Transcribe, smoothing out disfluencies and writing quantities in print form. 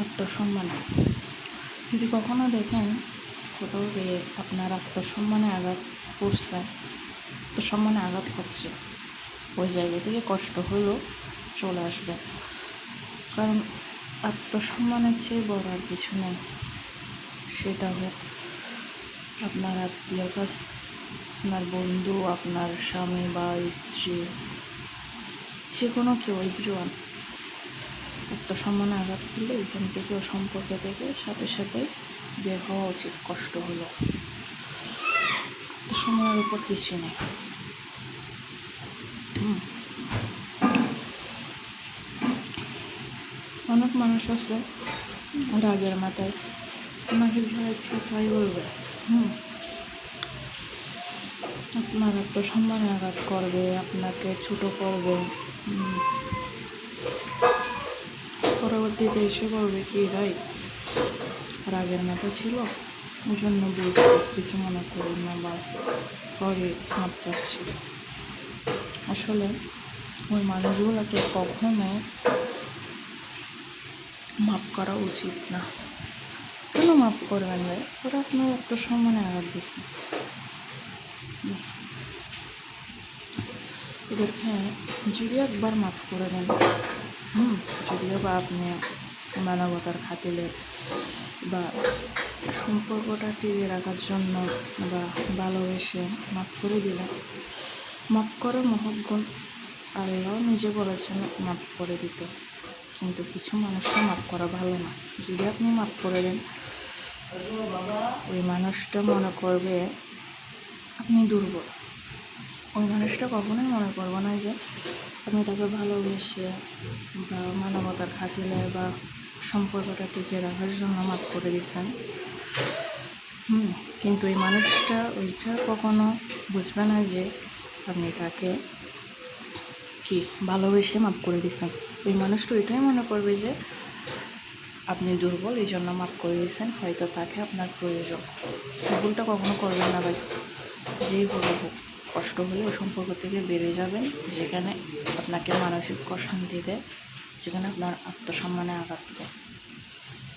আত্মসম্মান। যদি কখনো দেখেন কোথাও গিয়ে আপনার আত্মসম্মানে আঘাত পড়ছে, আত্মসম্মানে আঘাত হচ্ছে, ওই জায়গা থেকে কষ্ট হলেও চলে আসবে। কারণ আত্মসম্মানের চেয়ে বড় আর কিছু নেই। সেটা হোক আপনার আত্মীয় কাছ, আপনার বন্ধু, আপনার স্বামী বা স্ত্রী, যে কোনো কেউ, এভরিওয়ান। আত্মসম্মানে আঘাত করলে এখান থেকে ও সম্পর্ক থেকে সাথে সাথে বের হওয়া উচিত, কষ্ট হলো। আত্মসম্মানের উপর কিছু নেই। অনেক মানুষ আছে রাগের মাথায় আপনাকে যা ইচ্ছে তাই বলবে, আপনার আত্মসম্মানে আঘাত করবে, আপনাকে ছোট করবে, পরবর্তীতে এসে করবে কি ভাই রাগের মাথা ছিল, ওই জন্য বুঝছি, কিছু মনে করুন না বা সরি, মাপ চাচ্ছি। আসলে ওই মানুষগুলোকে কখনো মাপ করা উচিত না। কেন মাপ করবেন ভাই? ওরা আপনার আত্মসম্মানে আঘাত দিচ্ছে। ওদেরকে যদি একবার মাফ করে দেন, যদিও বা আপনি মানবতার খাতিরে বা সম্পর্কটা টিকিয়ে রাখার জন্য বা ভালোবেসে মাফ করে দিলেন, মাফ করে মহব্বত আল্লাহ নিজে বলেছেন মাফ করে দিতে। কিন্তু কিছু মানুষকে মাফ করা ভালো না। যদি আপনি মাফ করে দেন, ওই মানুষটা মনে করবে আপনি দুর্বল। ওই মানুষটা কখনোই মনে করবো না যে আপনি তাকে ভালোবেসে বা মানবতার খাতিরে বা সম্পর্কটা টিকিয়ে রাখার জন্য মাফ করে দিচ্ছেন। কিন্তু এই মানুষটা ওইটা কখনো বুঝবে না যে আপনি তাকে কি ভালোবেসে মাফ করে দিচ্ছেন। ওই মানুষটা ওইটাই মনে করবে যে আপনি দুর্বল, এই জন্য মাফ করে দিয়েছেন, হয়তো তাকে আপনার প্রয়োজন। ভুলটা কখনো করবেন না ভাই। যেই ভুল হোক, কষ্ট হলে ওই সম্পর্ক থেকে বেরিয়ে যাবেন, যেখানে আপনাকে মানসিক অশান্তি দেয়, যেখানে আপনার আত্মসম্মানে আঘাত দেয়।